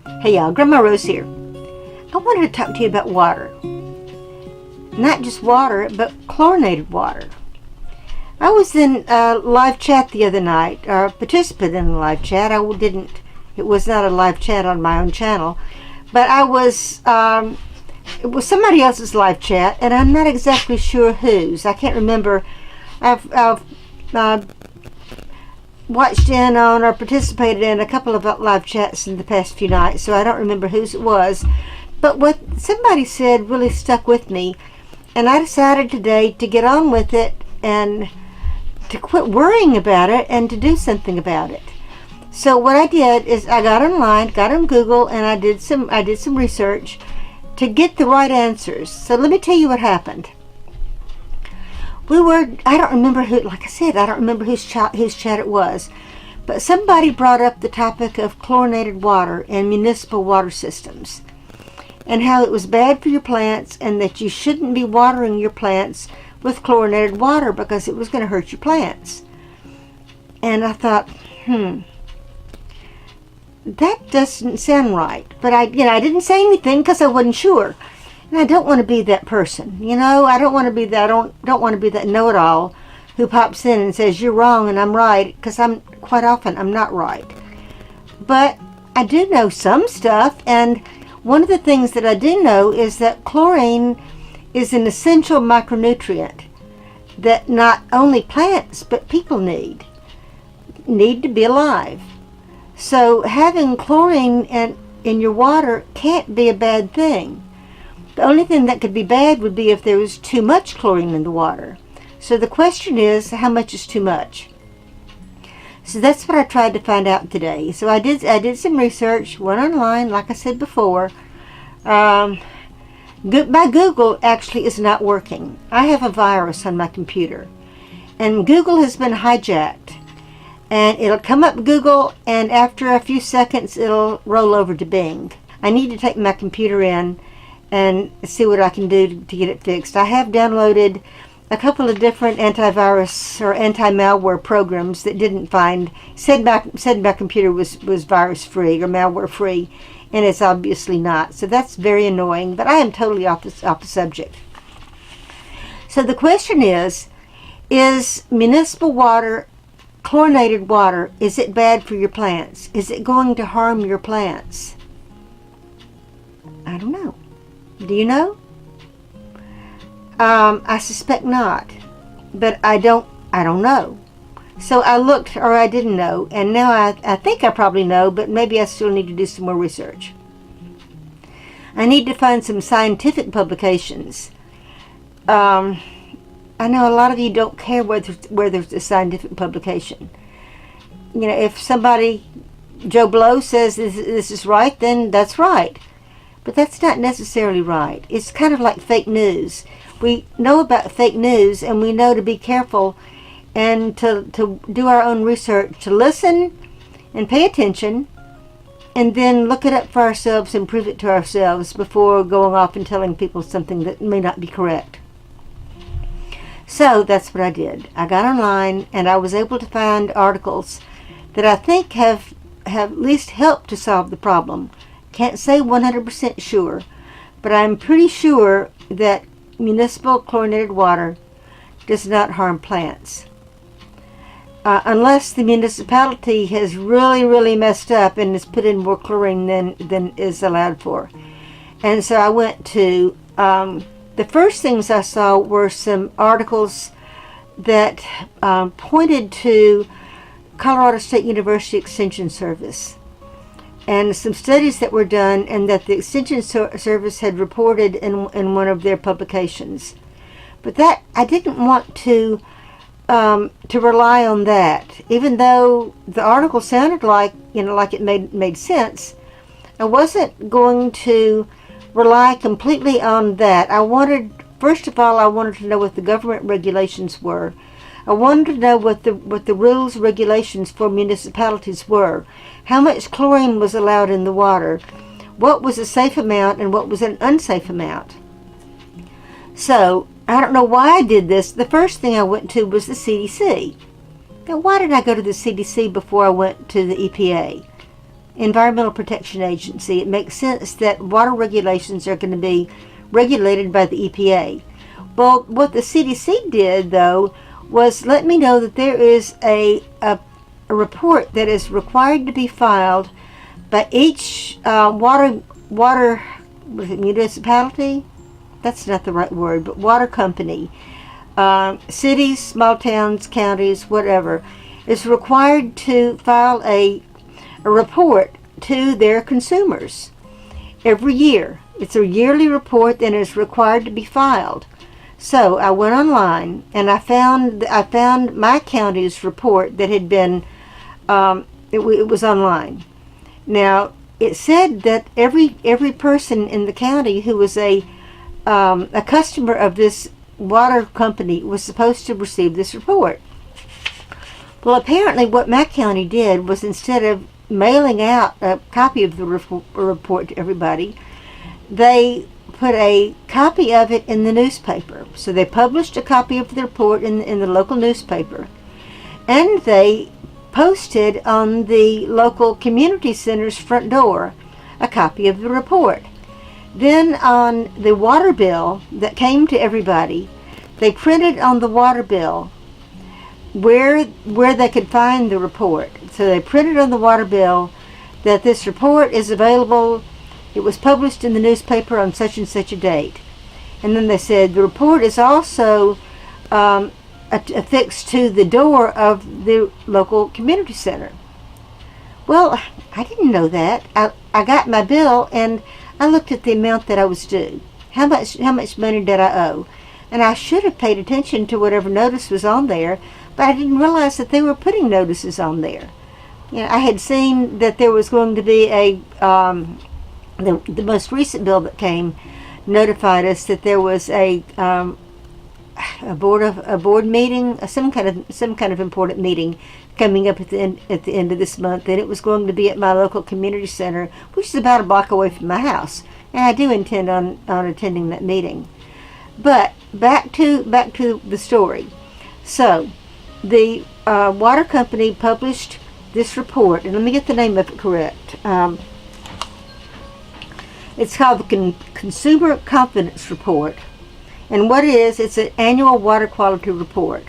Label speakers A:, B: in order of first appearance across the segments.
A: Hey y'all, Grandma Rose here. I wanted to talk to you about water. Not just water, but chlorinated water. I was in a live chat the other night, or a participant in a live chat. It was not a live chat on my own channel, but it was somebody else's live chat, and I'm not exactly sure whose. I can't remember. I've watched in on or participated in a couple of live chats in the past few nights, so I don't remember whose it was. But what somebody said really stuck with me, and I decided today to get on with it and to quit worrying about it and to do something about it. So what I did is I got online, got on Google, and I did some research to get the right answers. So let me tell you what happened. I don't remember who, like I said, I don't remember whose chat it was, but somebody brought up the topic of chlorinated water and municipal water systems and how it was bad for your plants and that you shouldn't be watering your plants with chlorinated water because it was going to hurt your plants. And I thought, that doesn't sound right. But I didn't say anything because I wasn't sure. And I don't want to be that person, I don't want to be that. I don't want to be that know-it-all who pops in and says you're wrong and I'm right, because quite often I'm not right. But I do know some stuff, and one of the things that I do know is that chlorine is an essential micronutrient that not only plants but people need to be alive. So having chlorine in your water can't be a bad thing. The only thing that could be bad would be if there was too much chlorine in the water. So the question is, how much is too much? So that's what I tried to find out today. So I did some research, went online, like I said before. My Google actually is not working. I have a virus on my computer, and Google has been hijacked. And it'll come up Google, and after a few seconds, it'll roll over to Bing. I need to take my computer in and see what I can do to get it fixed. I have downloaded a couple of different antivirus or anti-malware programs that said my computer was virus-free or malware-free, and it's obviously not. So that's very annoying, but I am totally off the subject. So the question is municipal water, chlorinated water, is it bad for your plants? Is it going to harm your plants? I don't know. Do you know? I suspect not, but I don't know. So I looked, or I didn't know, and now I think I probably know, but maybe I still need to do some more research. I need to find some scientific publications. I know a lot of you don't care where there's a scientific publication. If somebody, Joe Blow, says this is right, then that's right. But that's not necessarily right. It's kind of like fake news. We know about fake news, and we know to be careful and to do our own research, to listen and pay attention, and then look it up for ourselves and prove it to ourselves before going off and telling people something that may not be correct. So that's what I did. I got online, and I was able to find articles that I think have at least helped to solve the problem. Can't say 100% sure, but I'm pretty sure that municipal chlorinated water does not harm plants. Unless the municipality has really, really messed up and has put in more chlorine than is allowed for. And so I went to, the first things I saw were some articles that pointed to Colorado State University Extension Service, and some studies that were done and that the Extension Service had reported in one of their publications. But that, I didn't want to rely on that. Even though the article sounded like it made sense, I wasn't going to rely completely on that. First of all, I wanted to know what the government regulations were. I wanted to know what the rules, regulations for municipalities were. How much chlorine was allowed in the water? What was a safe amount and what was an unsafe amount? So, I don't know why I did this. The first thing I went to was the CDC. Now, why did I go to the CDC before I went to the EPA? Environmental Protection Agency. It makes sense that water regulations are going to be regulated by the EPA. Well, what the CDC did, though, was let me know that there is a report that is required to be filed by each water municipality. That's not the right word, but water company. Cities, small towns, counties, whatever, is required to file a report to their consumers every year. It's a yearly report that is required to be filed. So I went online and I found my county's report that had been it was online. Now it said that every person in the county who was a customer of this water company was supposed to receive this report. Well, apparently what my county did was, instead of mailing out a copy of the report to everybody, they put a copy of it in the newspaper. So they published a copy of the report in the local newspaper, and they posted on the local community center's front door a copy of the report. Then on the water bill that came to everybody, they printed on the water bill where they could find the report. So they printed on the water bill that this report is available. It was published in the newspaper on such and such a date. And then they said the report is also affixed to the door of the local community center. Well, I didn't know that. I got my bill and I looked at the amount that I was due. How much money did I owe? And I should have paid attention to whatever notice was on there, but I didn't realize that they were putting notices on there. You know, I had seen that there was going to be the most recent bill that came notified us that there was a board meeting, some kind of important meeting coming up at the end of this month, and it was going to be at my local community center, which is about a block away from my house. And I do intend on attending that meeting. But back to the story. So the water company published this report, and let me get the name of it correct. It's called the Consumer Confidence Report, and what it is, it's an annual water quality report.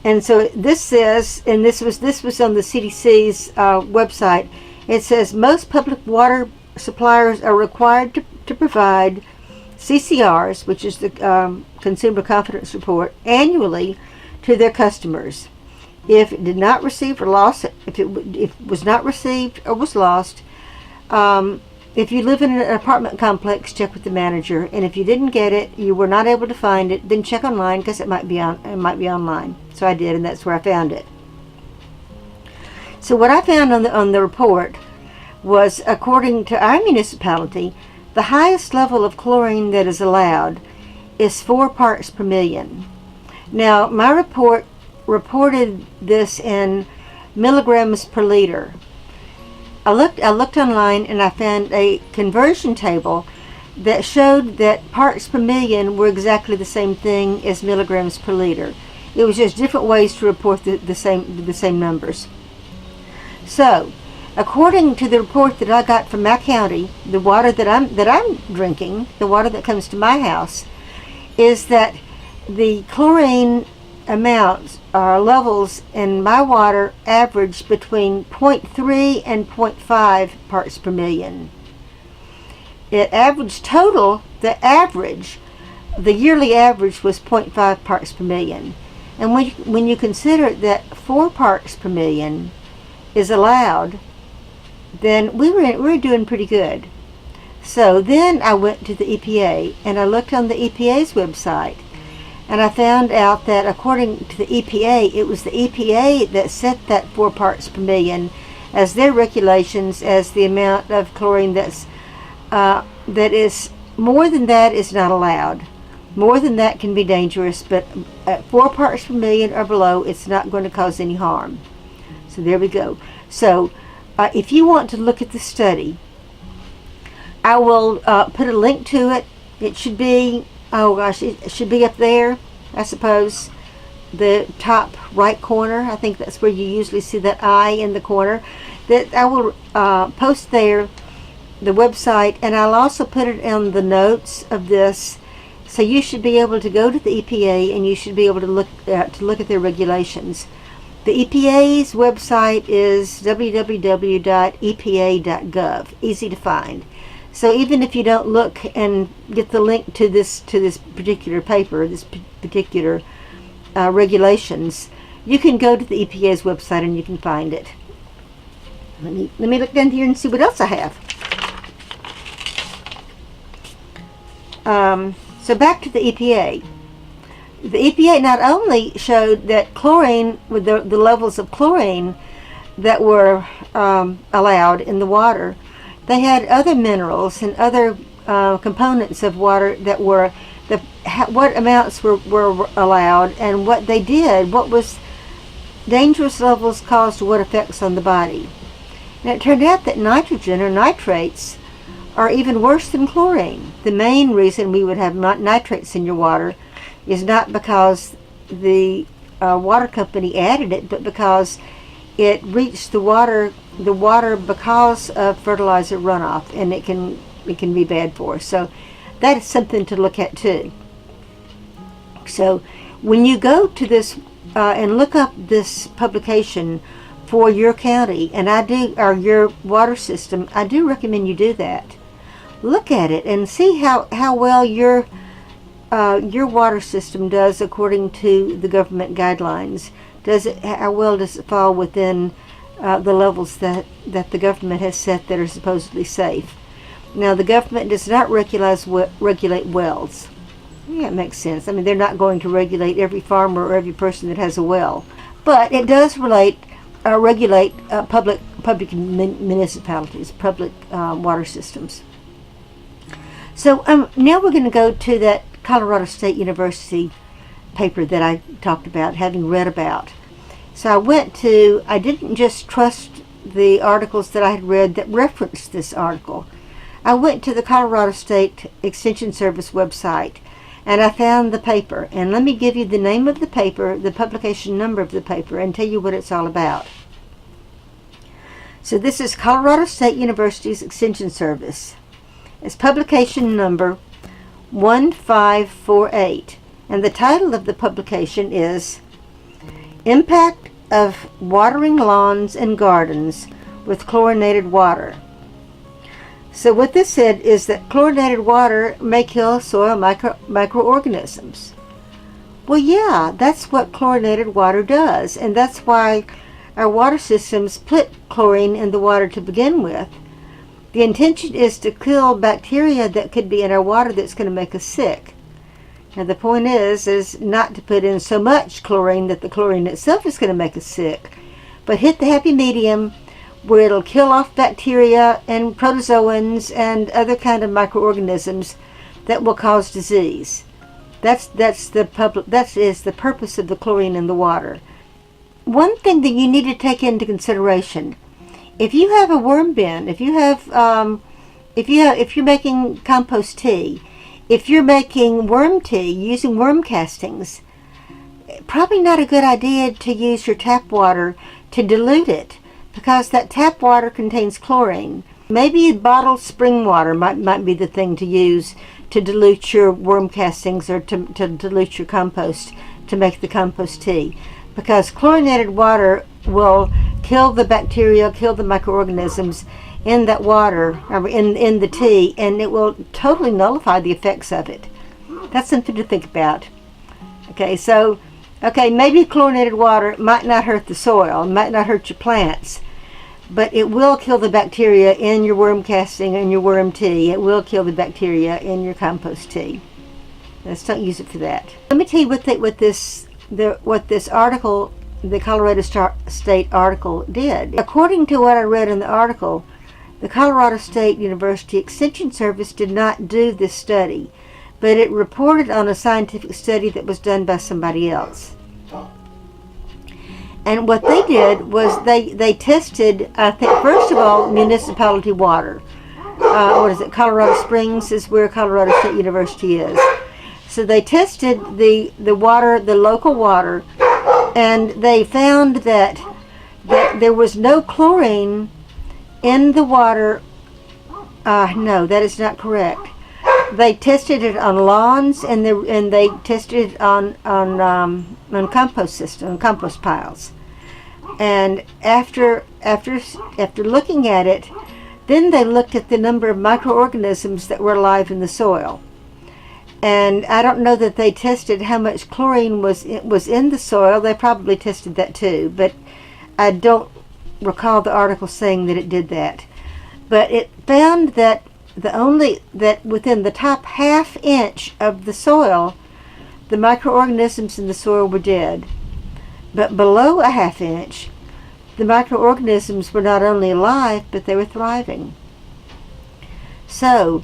A: And so this says, and this was on the CDC's website. It says most public water suppliers are required to provide CCRs, which is the Consumer Confidence Report, annually to their customers. If it did not receive or lost, if it was not received or was lost, if you live in an apartment complex, check with the manager. And if you didn't get it, you were not able to find it, then check online, because it might be online. So I did, and that's where I found it. So what I found on the report was, according to our municipality, the highest level of chlorine that is allowed is 4 parts per million. Now, my report reported this in milligrams per liter. I looked online and I found a conversion table that showed that parts per million were exactly the same thing as milligrams per liter. It was just different ways to report the same numbers. So, according to the report that I got from my county, the water that I'm drinking, the water that comes to my house, is that the chlorine amounts or levels in my water average between 0.3 and 0.5 parts per million. It averaged total, the yearly average was 0.5 parts per million. And when you consider that 4 parts per million is allowed, then we were doing pretty good. So then I went to the EPA and I looked on the EPA's website, and I found out that according to the EPA, it was the EPA that set that 4 parts per million as their regulations, as the amount of chlorine that is more than that is not allowed. More than that can be dangerous, but at 4 parts per million or below, it's not going to cause any harm. So there we go. So if you want to look at the study, I will put a link to it. It should be, it should be up there, I suppose, the top right corner. I think that's where you usually see that I in the corner. that I will post there the website, and I'll also put it on the notes of this. So you should be able to go to the EPA, and you should be able to look at their regulations. The EPA's website is www.epa.gov. Easy to find. So even if you don't look and get the link to this particular paper, this particular regulations, you can go to the EPA's website and you can find it. Let me look down here and see what else I have. So back to the EPA. The EPA not only showed that chlorine, with the levels of chlorine that were allowed in the water, they had other minerals and other components of water that were what amounts were allowed, and what they did, what was dangerous levels caused what effects on the body. And it turned out that nitrogen or nitrates are even worse than chlorine. The main reason we would have nitrates in your water is not because the water company added it, but because it reached the water because of fertilizer runoff, and it can be bad for us. So that is something to look at too. So when you go to this and look up this publication for your county, or your water system, I do recommend you do that. Look at it and see how well your water system does according to the government guidelines. How well does it fall within the levels that the government has set that are supposedly safe? Now, the government does not regulate wells. Yeah, it makes sense. I mean, they're not going to regulate every farmer or every person that has a well, but it does regulate public municipalities, public water systems. So now we're going to go to that Colorado State University paper that I talked about, having read about. So I didn't just trust the articles that I had read that referenced this article. I went to the Colorado State Extension Service website, and I found the paper. And let me give you the name of the paper, the publication number of the paper, and tell you what it's all about. So this is Colorado State University's Extension Service. It's publication number 1548, and the title of the publication is Impact of Watering Lawns and Gardens with Chlorinated Water. So what this said is that chlorinated water may kill soil microorganisms. Well, yeah, that's what chlorinated water does, and that's why our water systems put chlorine in the water to begin with. The intention is to kill bacteria that could be in our water that's going to make us sick. Now the point is not to put in so much chlorine that the chlorine itself is going to make us sick, but hit the happy medium where it'll kill off bacteria and protozoans and other kind of microorganisms that will cause disease. That is the purpose of the chlorine in the water. One thing that you need to take into consideration: if you have a worm bin, if you're making compost tea, if you're making worm tea using worm castings, probably not a good idea to use your tap water to dilute it, because that tap water contains chlorine. Maybe bottled spring water might be the thing to use to dilute your worm castings, or to dilute your compost to make the compost tea, because chlorinated water will kill the bacteria, kill the microorganisms in that water, or in the tea, and it will totally nullify the effects of it. That's something to think about. Okay, maybe chlorinated water might not hurt the soil, might not hurt your plants, but it will kill the bacteria in your worm casting and your worm tea. It will kill the bacteria in your compost tea. Let's don't use it for that. Let me tell you what this article, the Colorado State article, did. According to what I read in the article, the Colorado State University Extension Service did not do this study, but it reported on a scientific study that was done by somebody else. And what they did was they tested, I think, first of all, municipality water. Colorado Springs is where Colorado State University is. So they tested the water, the local water, and they found that there was no chlorine in the water. No, that is not correct. They tested it on lawns, and they tested it on compost piles. And after looking at it, then they looked at the number of microorganisms that were alive in the soil. And I don't know that they tested how much chlorine was in the soil. They probably tested that too, but I don't recall the article saying that it did that. But it found that that within the top half inch of the soil, the microorganisms in the soil were dead. But below a half inch, the microorganisms were not only alive, but they were thriving. So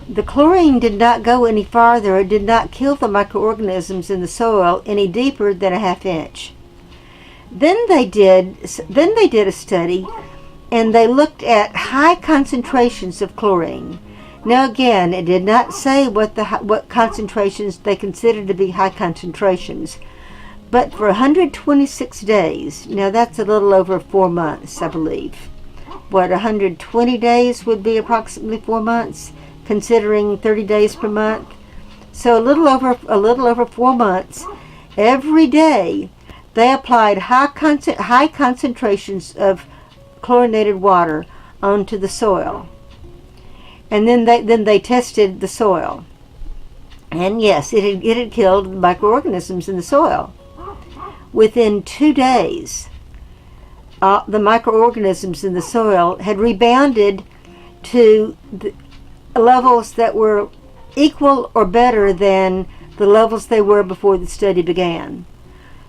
A: the chlorine did not go any farther. It did not kill the microorganisms in the soil any deeper than a half inch. Then they did a study, and they looked at high concentrations of chlorine. Now again, it did not say what concentrations they considered to be high concentrations, but for 126 days. Now that's a little over 4 months, I believe. 120 days would be approximately 4 months, considering 30 days per month. So a little over 4 months, every day they applied high concentrations of chlorinated water onto the soil, and then they tested the soil, and yes, it had killed microorganisms in the soil. Within 2 days, the microorganisms in the soil had rebounded to the levels that were equal or better than the levels they were before the study began.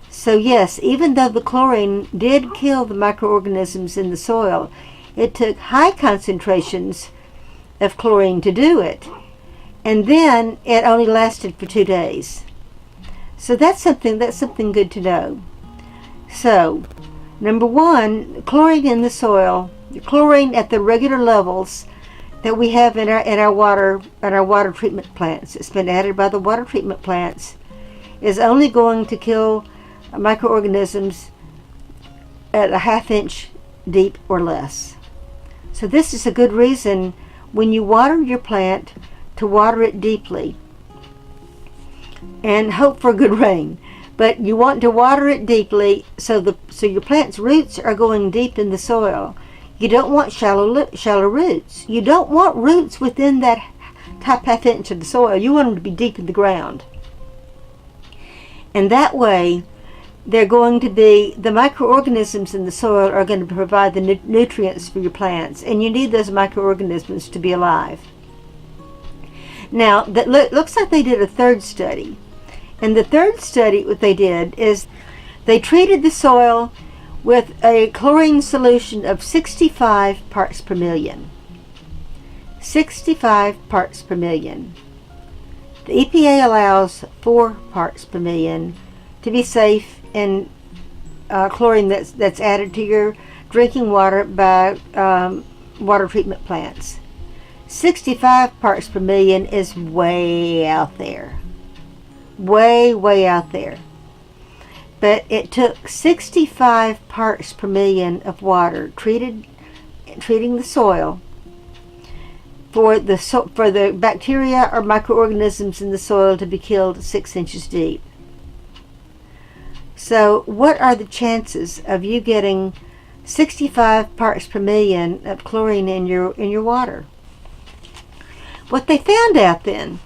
A: So yes, even though the chlorine did kill the microorganisms in the soil, it took high concentrations of chlorine to do it, and then it only lasted for 2 days. So that's something good to know. So, number one, chlorine in the soil, chlorine at the regular levels that we have in our water treatment plants. It's been added by the water treatment plants, is only going to kill microorganisms at a half inch deep or less. So this is a good reason when you water your plant to water it deeply and hope for good rain. But you want to water it deeply so your plant's roots are going deep in the soil. You don't want shallow roots. You don't want roots within that top half inch of the soil. You want them to be deep in the ground. And that way, the microorganisms in the soil are going to provide the nutrients for your plants, and you need those microorganisms to be alive. Now, that looks like they did a third study. And the third study, what they did is they treated the soil with a chlorine solution of 65 parts per million. 65 parts per million. The EPA allows 4 parts per million to be safe in chlorine that's added to your drinking water by water treatment plants. 65 parts per million is way out there. Way out there. But it took 65 parts per million of water treating the soil for the bacteria or microorganisms in the soil to be killed 6 inches deep. So what are the chances of you getting 65 parts per million of chlorine in your water? What they found out then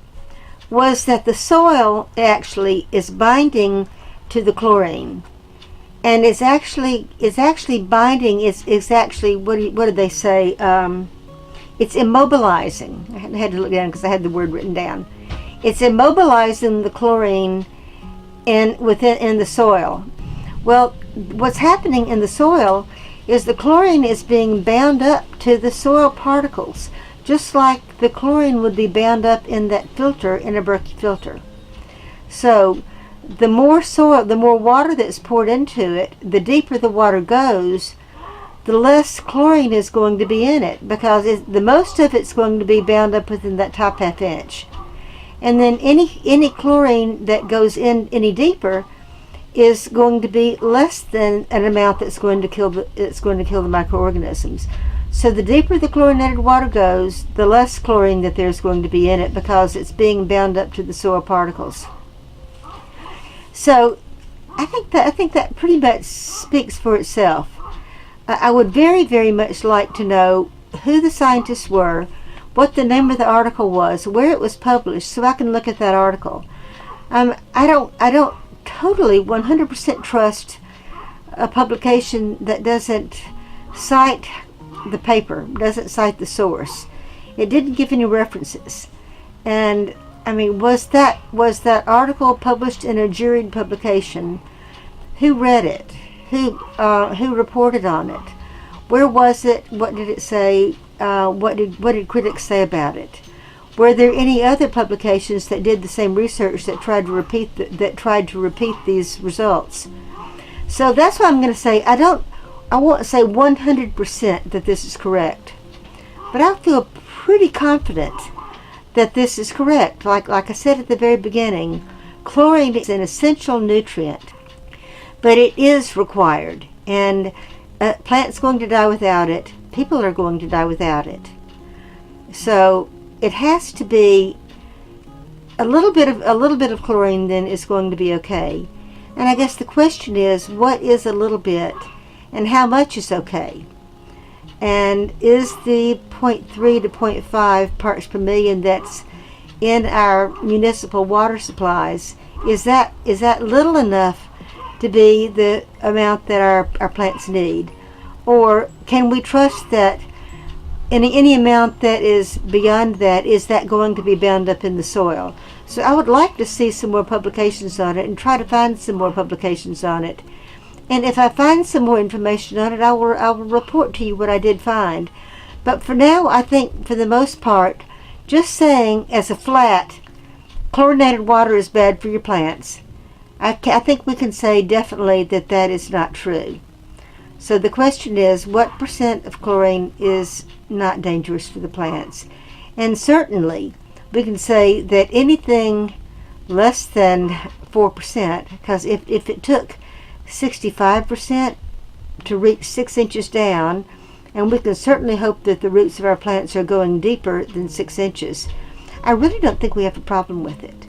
A: was that the soil actually is binding to the chlorine, and it's actually binding. It's actually what did they say? It's immobilizing. I had to look down because I had the word written down. It's immobilizing the chlorine in the soil. Well, what's happening in the soil is the chlorine is being bound up to the soil particles, just like the chlorine would be bound up in that filter, in a Berkey filter. So the more water that's poured into it, the deeper the water goes, the less chlorine is going to be in it, because the most of it's going to be bound up within that top half inch. And then any chlorine that goes in any deeper is going to be less than an amount that's going to kill the microorganisms. So the deeper the chlorinated water goes, the less chlorine that there's going to be in it, because it's being bound up to the soil particles. So I think that pretty much speaks for itself. I would very, very much like to know who the scientists were, what the name of the article was, where it was published, so I can look at that article. I don't totally 100% trust a publication that doesn't cite the paper, doesn't cite the source. It didn't give any references. And I mean, was that article published in a juried publication? Who read it? Who reported on it? Where was it? What did it say? What did critics say about it? Were there any other publications that did the same research that tried to repeat these results? So that's why I'm going to say I won't say 100% that this is correct, but I feel pretty confident that this is correct. Like I said at the very beginning, chlorine is an essential nutrient, but it is required, and plants going to die without it. People are going to die without it. So it has to be a little bit of chlorine. Then is going to be okay. And I guess the question is, what is a little bit, and how much is okay? And is the 0.3 to 0.5 parts per million that's in our municipal water supplies, is that little enough to be the amount that our plants need? Or can we trust that any amount that is beyond that, is that going to be bound up in the soil? So I would like to see some more publications on it, and try to find some more publications on it. And if I find some more information on it, I will report to you what I did find. But for now, I think for the most part, just saying as a flat, chlorinated water is bad for your plants, I think we can say definitely that is not true. So the question is, what % of chlorine is not dangerous for the plants? And certainly, we can say that anything less than 4%, because if it took 65% to reach 6 inches down, and we can certainly hope that the roots of our plants are going deeper than 6 inches, I really don't think we have a problem with it.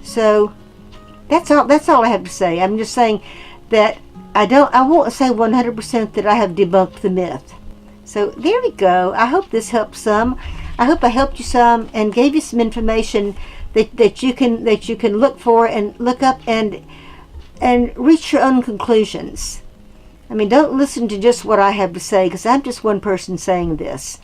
A: So that's all I have to say. I'm just saying that I won't say 100% that I have debunked the myth. So there we go. I hope this helped some. I hope I helped you some and gave you some information that you can look for and look up and reach your own conclusions. I mean, don't listen to just what I have to say, because I'm just one person saying this.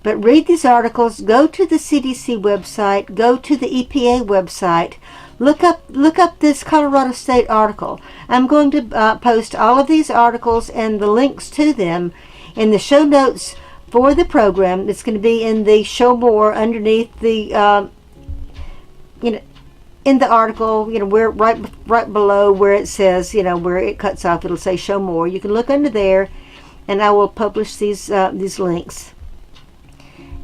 A: But read these articles, go to the CDC website, go to the EPA website, look up this Colorado State article. I'm going to post all of these articles and the links to them in the show notes for the program. It's going to be in the show more underneath the in the article, where right below where it says, where it cuts off, it'll say show more. You can look under there, and I will publish these links.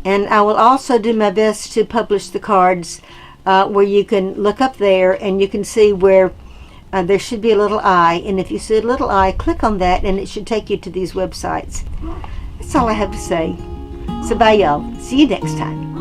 A: And I will also do my best to publish the cards where you can look up there and you can see where there should be a little eye. And if you see a little eye, click on that and it should take you to these websites. That's all I have to say. So bye, y'all. See you next time.